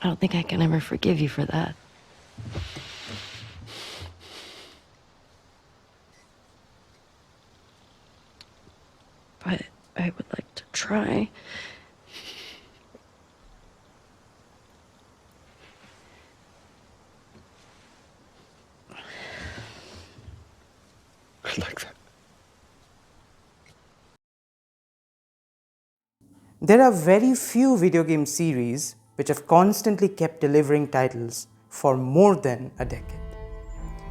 I don't think I can ever forgive you for that. But I would like to try. I like that. There are very few video game series which have constantly kept delivering titles for more than a decade.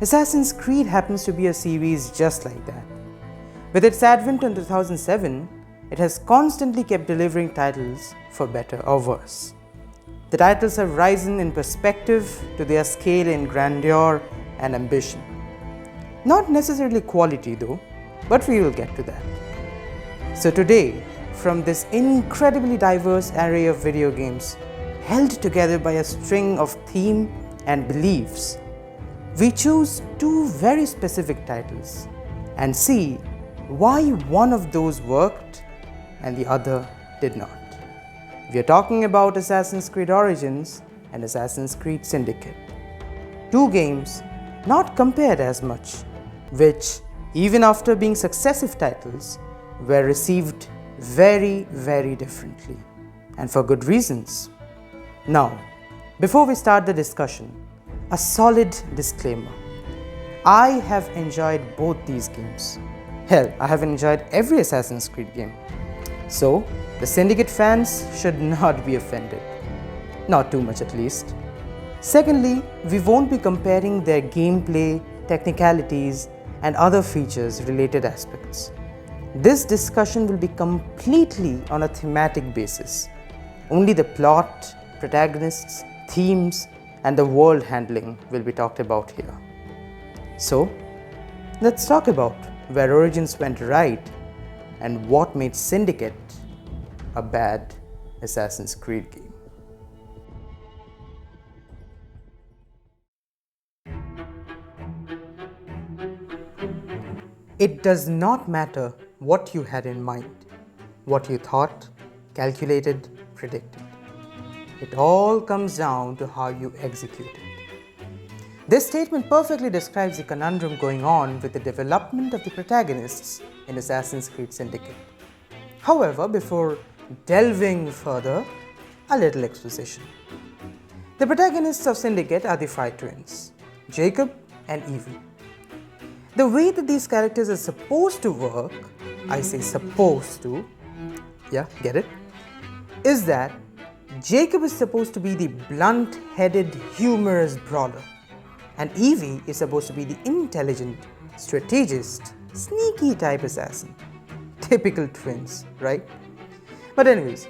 Assassin's Creed happens to be a series just like that. With its advent in 2007, it has constantly kept delivering titles for better or worse. The titles have risen in perspective to their scale in grandeur and ambition. Not necessarily quality though, but we will get to that. So today, from this incredibly diverse array of video games, held together by a string of theme and beliefs, we choose two very specific titles and see why one of those worked and the other did not. We are talking about Assassin's Creed Origins and Assassin's Creed Syndicate. Two games not compared as much, which, even after being successive titles, were received very, very differently, and for good reasons. Now, before we start the discussion, a solid disclaimer. I have enjoyed both these games. Hell, I have enjoyed every Assassin's Creed game. So, the Syndicate fans should not be offended. Not too much at least. Secondly, we won't be comparing their gameplay, technicalities, and other features related aspects. This discussion will be completely on a thematic basis. Only the plot, protagonists, themes, and the world handling will be talked about here. So, let's talk about where Origins went right and what made Syndicate a bad Assassin's Creed game. It does not matter what you had in mind, what you thought, calculated, predicted. It all comes down to how you execute it. This statement perfectly describes the conundrum going on with the development of the protagonists in Assassin's Creed Syndicate. However, before delving further, a little exposition. The protagonists of Syndicate are the five twins, Jacob and Evie. The way that these characters are supposed to work, I say supposed to, yeah, get it, is that Jacob is supposed to be the blunt-headed, humorous brawler, and Evie is supposed to be the intelligent, strategist, sneaky type assassin. Typical twins, right? But anyways,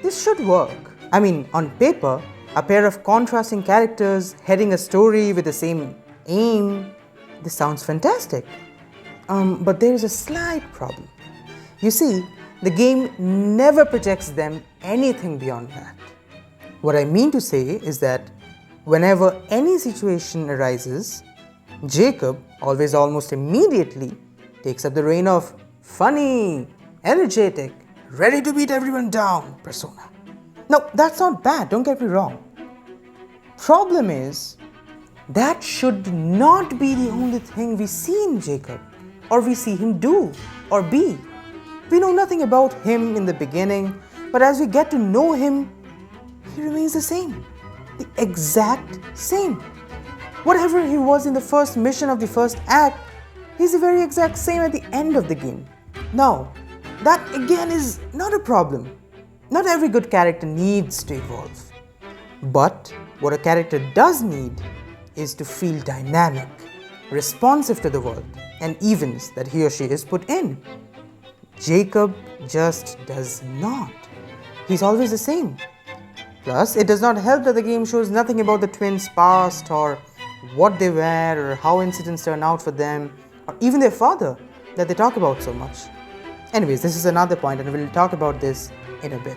this should work. I mean, on paper, a pair of contrasting characters heading a story with the same aim, this sounds fantastic. But there is a slight problem. You see, the game never projects them anything beyond that. What I mean to say is that whenever any situation arises, Jacob always almost immediately takes up the reign of funny, energetic, ready to beat everyone down persona. Now, that's not bad, don't get me wrong. Problem is, that should not be the only thing we see in Jacob, or we see him do, or be. We know nothing about him in the beginning, but as we get to know him, he remains the same. The exact same. Whatever he was in the first mission of the first act, he's the very exact same at the end of the game. Now, that again is not a problem. Not every good character needs to evolve. But what a character does need is to feel dynamic, responsive to the world and events that he or she is put in. Jacob just does not. He's always the same. Plus, it does not help that the game shows nothing about the twins' past or what they were or how incidents turn out for them or even their father that they talk about so much. Anyways, this is another point and we'll talk about this in a bit.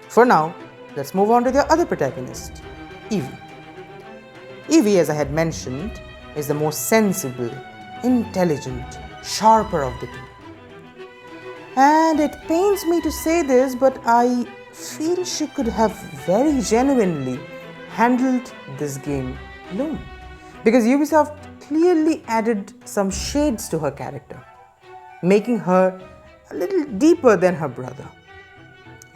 For now, let's move on to the other protagonist, Evie. Evie, as I had mentioned, is the most sensible, intelligent, sharper of the two. And it pains me to say this, but I feel she could have very genuinely handled this game alone. Because Ubisoft clearly added some shades to her character, making her a little deeper than her brother.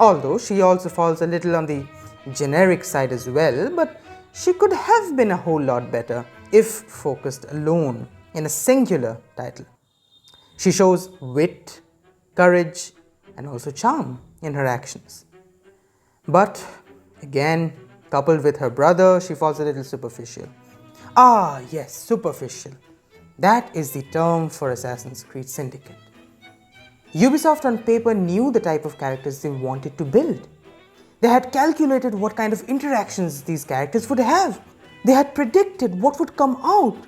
Although she also falls a little on the generic side as well, but she could have been a whole lot better if focused alone in a singular title. She shows wit, courage, and also charm in her actions. But again, coupled with her brother, she falls a little superficial. Ah, yes, superficial. That is the term for Assassin's Creed Syndicate. Ubisoft on paper knew the type of characters they wanted to build. They had calculated what kind of interactions these characters would have. They had predicted what would come out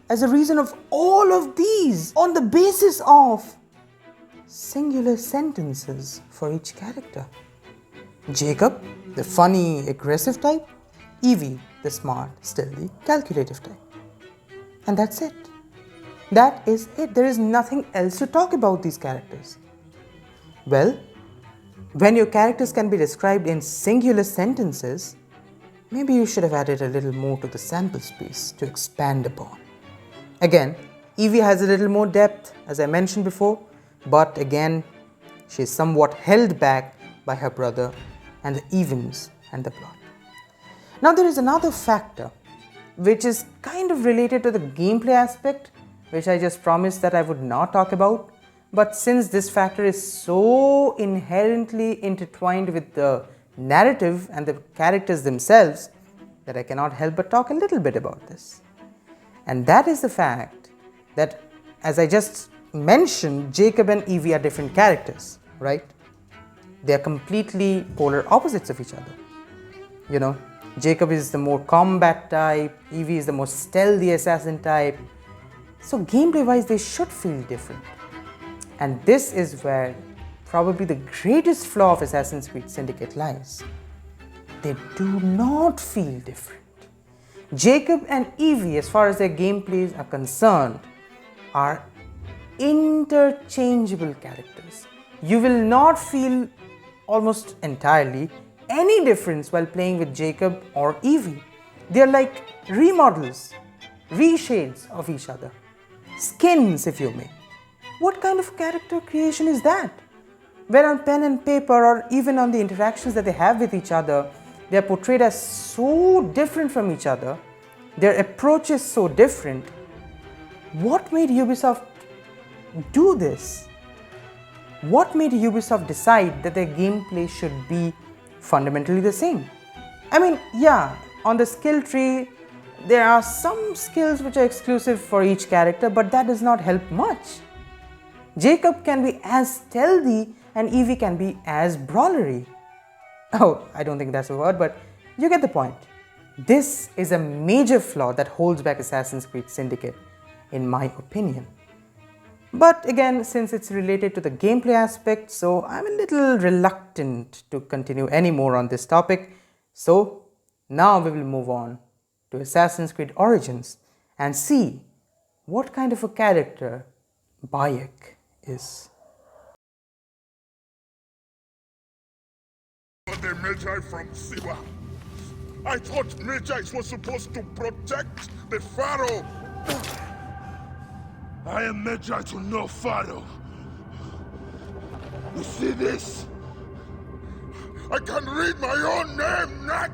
as a reason of all of these on the basis of singular sentences for each character. Jacob, the funny, aggressive type. Evie, the smart, stealthy, calculative type. And that's it. That is it. There is nothing else to talk about these characters. Well, when your characters can be described in singular sentences, maybe you should have added a little more to the sample space to expand upon. Again, Evie has a little more depth, as I mentioned before, but again, she is somewhat held back by her brother and the events and the plot. Now there is another factor which is kind of related to the gameplay aspect, which I just promised that I would not talk about. But since this factor is so inherently intertwined with the narrative and the characters themselves, that I cannot help but talk a little bit about this. And that is the fact that, as I just mentioned, Jacob and Evie are different characters, right? They are completely polar opposites of each other. You know, Jacob is the more combat type, Evie is the more stealthy assassin type. So gameplay wise, they should feel different. And this is where probably the greatest flaw of Assassin's Creed Syndicate lies. They do not feel different. Jacob and Evie, as far as their gameplays are concerned, are interchangeable characters. You will not feel almost entirely any difference while playing with Jacob or Evie. They are like remodels, reshades of each other, skins if you may. What kind of character creation is that? When on pen and paper or even on the interactions that they have with each other, they are portrayed as so different from each other, their approach is so different. What made Ubisoft do this? What made Ubisoft decide that their gameplay should be fundamentally the same? I mean, yeah, on the skill tree, there are some skills which are exclusive for each character, but that does not help much. Jacob can be as stealthy and Evie can be as brawlery. Oh, I don't think that's a word, but you get the point. This is a major flaw that holds back Assassin's Creed Syndicate, in my opinion. But again, since it's related to the gameplay aspect, so I'm a little reluctant to continue any more on this topic. So now we will move on to Assassin's Creed Origins and see what kind of a character Bayek is. The Magi from Siwa. I thought Magi were supposed to protect the Pharaoh. I am Magi to no Pharaoh. You see this? I can read my own name, Nat.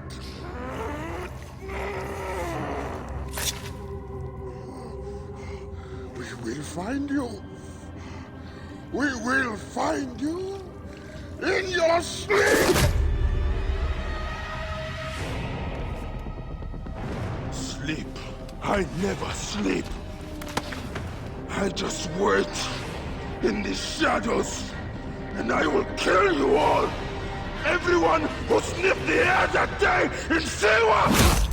We will find you. We will find you in your sleep. Sleep. I never sleep. I just wait in the shadows, and I will kill you all. Everyone who sniffed the air that day in Siwa!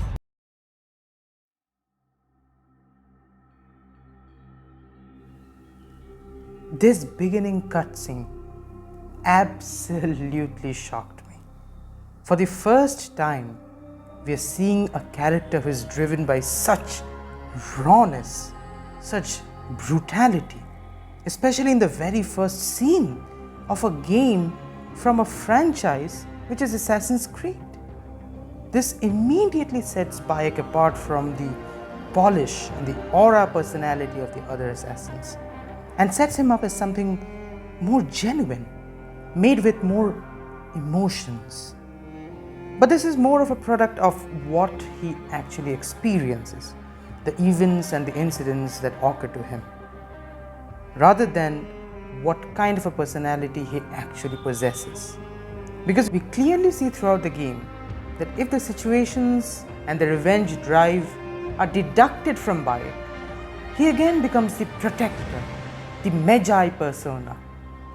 This beginning cutscene absolutely shocked me. For the first time, we are seeing a character who is driven by such rawness, such brutality, especially in the very first scene of a game from a franchise which is Assassin's Creed. This immediately sets Bayek apart from the polish and the aura personality of the other assassins and sets him up as something more genuine, made with more emotions. But this is more of a product of what he actually experiences, the events and the incidents that occur to him, rather than what kind of a personality he actually possesses. Because we clearly see throughout the game that if the situations and the revenge drive are deducted from Bayek, he again becomes the protector, the Magi persona,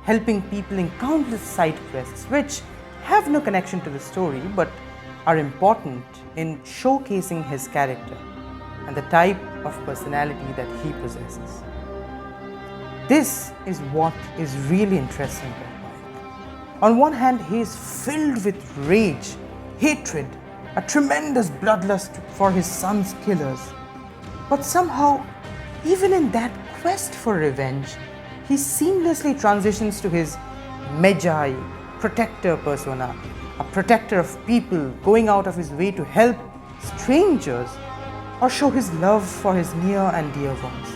helping people in countless side quests which have no connection to the story but are important in showcasing his character and the type of personality that he possesses. This is what is really interesting about Bayek. On one hand, he is filled with rage, hatred, a tremendous bloodlust for his son's killers. But somehow, even in that quest for revenge, he seamlessly transitions to his Magi protector persona, a protector of people going out of his way to help strangers or show his love for his near and dear ones.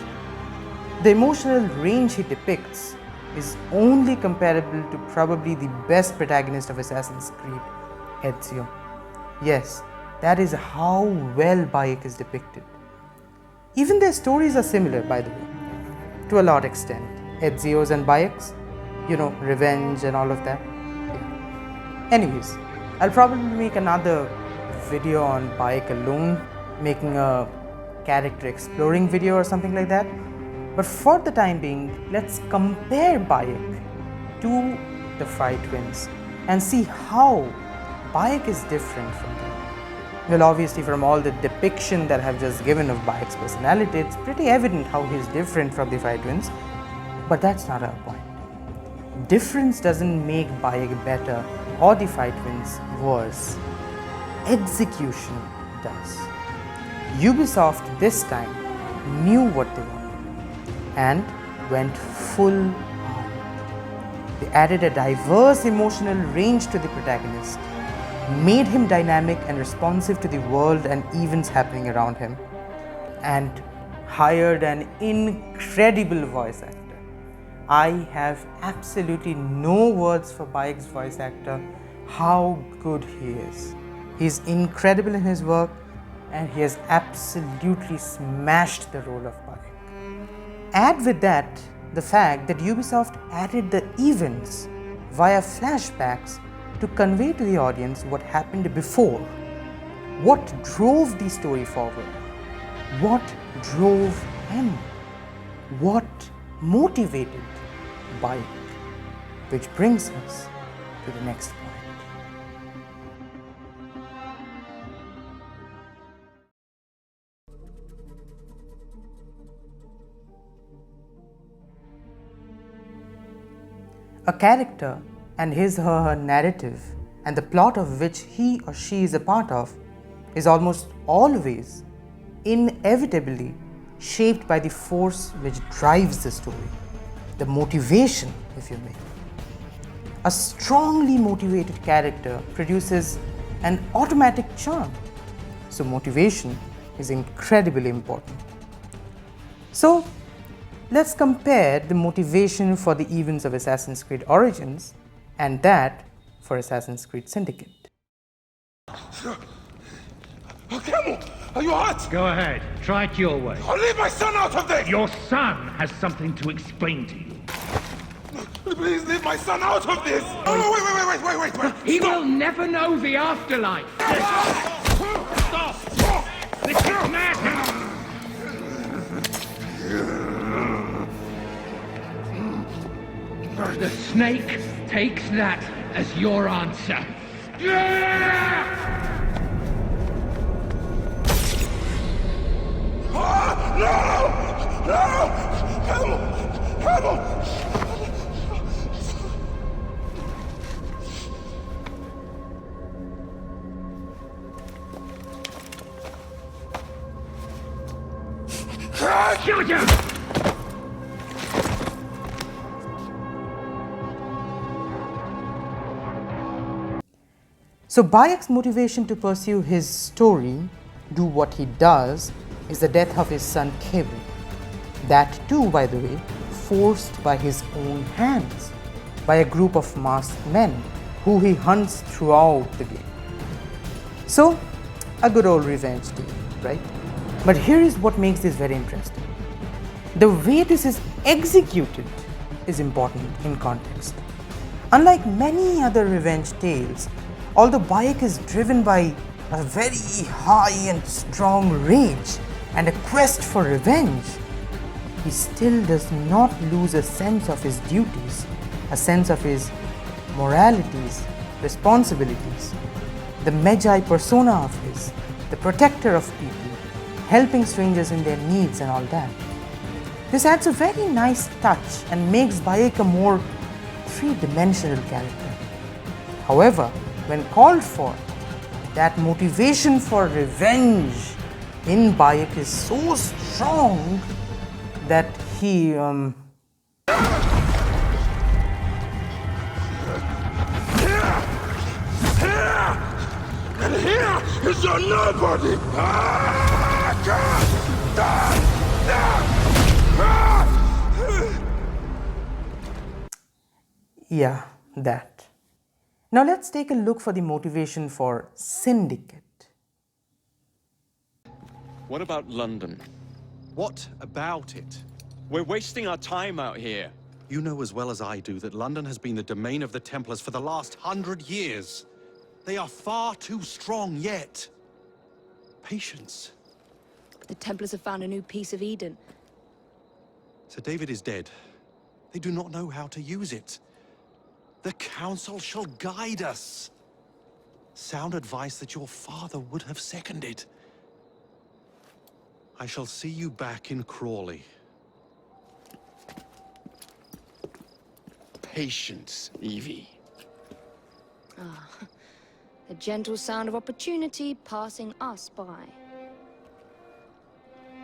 The emotional range he depicts is only comparable to probably the best protagonist of Assassin's Creed, Ezio. Yes, that is how well Bayek is depicted. Even their stories are similar, by the way, to a large extent. Ezio's and Bayek's, revenge and all of that. Yeah. Anyways, I'll probably make another video on Bayek alone, making a character exploring video or something like that. But for the time being, let's compare Bayek to the Fry Twins and see how Bayek is different from them. Well, obviously from all the depiction that I have just given of Bayek's personality, it's pretty evident how he's different from the Fry Twins, but that's not our point. Difference doesn't make Bayek better or the Fry Twins worse. Execution does. Ubisoft this time knew what they wanted and went full out. They added a diverse emotional range to the protagonist, made him dynamic and responsive to the world and events happening around him, and hired an incredible voice actor. I have absolutely no words for Bayek's voice actor, how good he is. He's incredible in his work and he has absolutely smashed the role of Bayek. Add with that the fact that Ubisoft added the events via flashbacks to convey to the audience what happened before, what drove the story forward, what drove him, what motivated Bayek, which brings us to the next point. A character and his or her narrative and the plot of which he or she is a part of is almost always, inevitably shaped by the force which drives the story, the motivation, if you may. A strongly motivated character produces an automatic charm, so motivation is incredibly important. So, let's compare the motivation for the events of Assassin's Creed Origins and that for Assassin's Creed Syndicate. Camel, are you hurt? Go ahead, try it your way. I'll leave my son out of this! Your son has something to explain to you. Please leave my son out of this! Oh, wait. He will never know the afterlife. Stop! This is madness. The snake takes that as your answer. Camel! Shoot him! So Bayek's motivation to pursue his story, do what he does, is the death of his son Kevin. That too, by the way, forced by his own hands, by a group of masked men who he hunts throughout the game. So, a good old revenge tale, right? But here is what makes this very interesting. The way this is executed is important in context. Unlike many other revenge tales, although Bayek is driven by a very high and strong rage and a quest for revenge, he still does not lose a sense of his duties, a sense of his moralities, responsibilities, the Magi persona of his, the protector of people, helping strangers in their needs and all that. This adds a very nice touch and makes Bayek a more three-dimensional character. However, when called for, that motivation for revenge in Bayek is so strong that he And here is your nobody! yeah, that. Now let's take a look for the motivation for Syndicate. What about London? What about it? We're wasting our time out here. You know as well as I do that London has been the domain of the Templars for the last 100 years. They are far too strong yet. Patience. The Templars have found a new piece of Eden. Sir David is dead. They do not know how to use it. The Council shall guide us. Sound advice that your father would have seconded. I shall see you back in Crawley. Patience, Evie. The gentle sound of opportunity passing us by.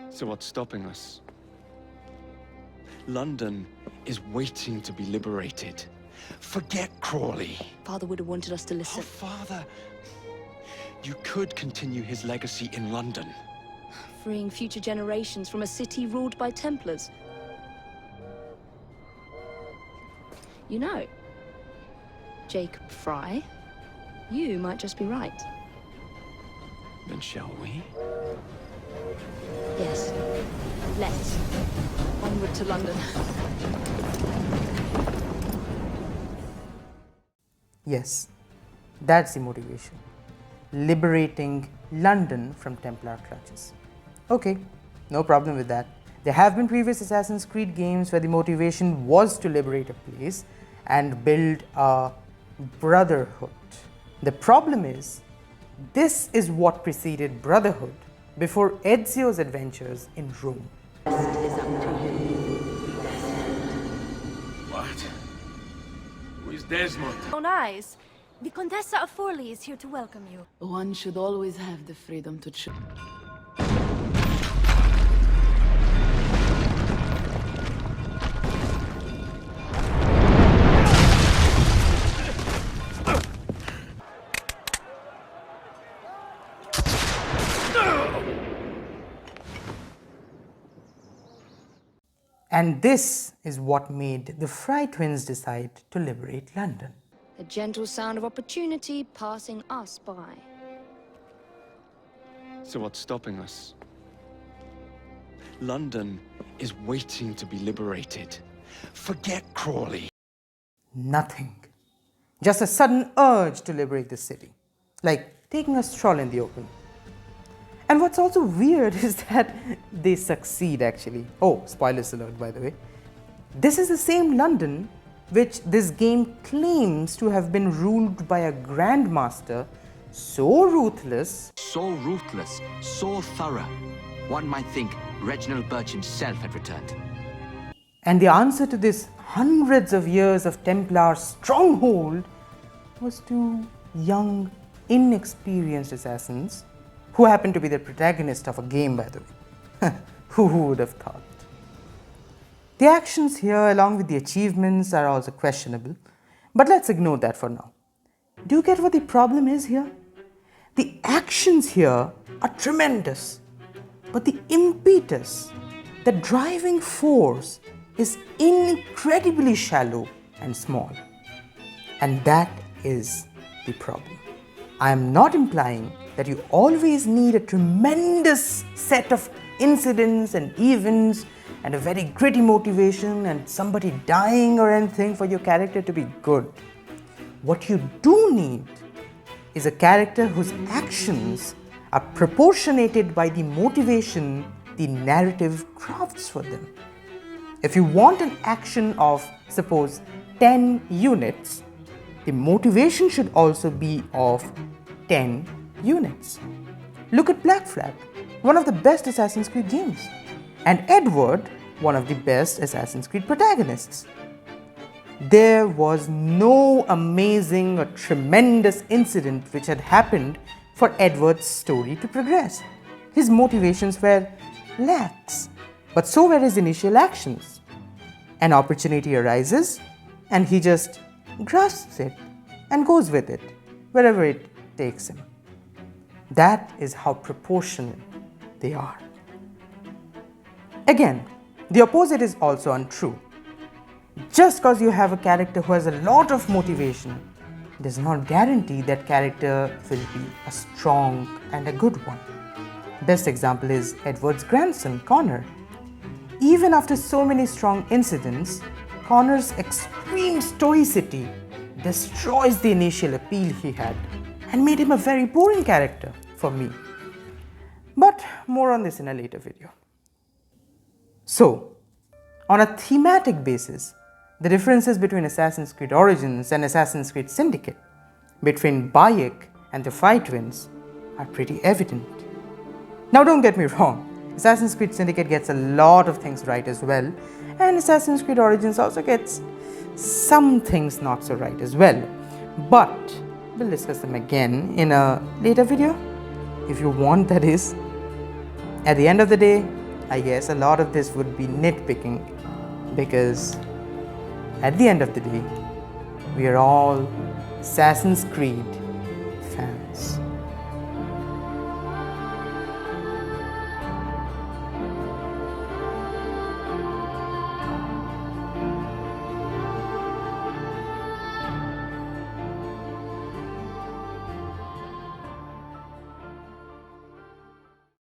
So what's stopping us? London is waiting to be liberated. Forget Crawley. Father would have wanted us to Oh, listen. Father. You could continue his legacy in London. Freeing future generations from a city ruled by Templars. You know, Jacob Fry, you might just be right. Then shall we? Yes. Let's. Onward to London. Yes, that's the motivation. Liberating London from Templar clutches. Okay, no problem with that. There have been previous Assassin's Creed games where the motivation was to liberate a place and build a brotherhood. The problem is, this is what preceded Brotherhood before Ezio's adventures in Rome. What? Who is Desmond? Own eyes. The Contessa of Forley is here to welcome you. One should always have the freedom to choose. And this is what made the Fry twins decide to liberate London. The gentle sound of opportunity passing us by. So what's stopping us? London is waiting to be liberated. Forget Crawley. Nothing. Just a sudden urge to liberate the city, like taking a stroll in the open. And what's also weird is that they succeed actually. Oh, spoilers alert by the way. This is the same London which this game claims to have been ruled by a grandmaster so ruthless, so thorough. One might think Reginald Birch himself had returned. and the answer to this hundreds of years of Templar stronghold was two young, inexperienced assassins who happen to be the protagonist of a game, by the way. Who would have thought? The actions here, along with the achievements, are also questionable, but let's ignore that for now. Do you get what the problem is here? The actions here are tremendous, but the impetus, the driving force, is incredibly shallow and small. And that is the problem. I am not implying that you always need a tremendous set of incidents and events and a very gritty motivation and somebody dying or anything for your character to be good. What you do need is a character whose actions are proportionated by the motivation the narrative crafts for them. If you want an action of, suppose, 10 units, the motivation should also be of 10 units. Look at Black Flag, one of the best Assassin's Creed games, and Edward, one of the best Assassin's Creed protagonists. There was no amazing or tremendous incident which had happened for Edward's story to progress. His motivations were lax, but so were his initial actions. An opportunity arises and he just grasps it and goes with it wherever it takes him. That is how proportional they are. Again, the opposite is also untrue. Just because you have a character who has a lot of motivation does not guarantee that character will be a strong and a good one. Best example is Edward's grandson, Connor. Even after so many strong incidents, Connor's extreme stoicity destroys the initial appeal he had and made him a very boring character for me. But more on this in a later video. So, on a thematic basis, the differences between Assassin's Creed Origins and Assassin's Creed Syndicate, between Bayek and the Five Twins, are pretty evident. Now don't get me wrong, Assassin's Creed Syndicate gets a lot of things right as well, and Assassin's Creed Origins also gets some things not so right as well. But we'll discuss them again in a later video, if you want, that is. At the end of the day, I guess a lot of this would be nitpicking, because at the end of the day, we are all Assassin's Creed fans.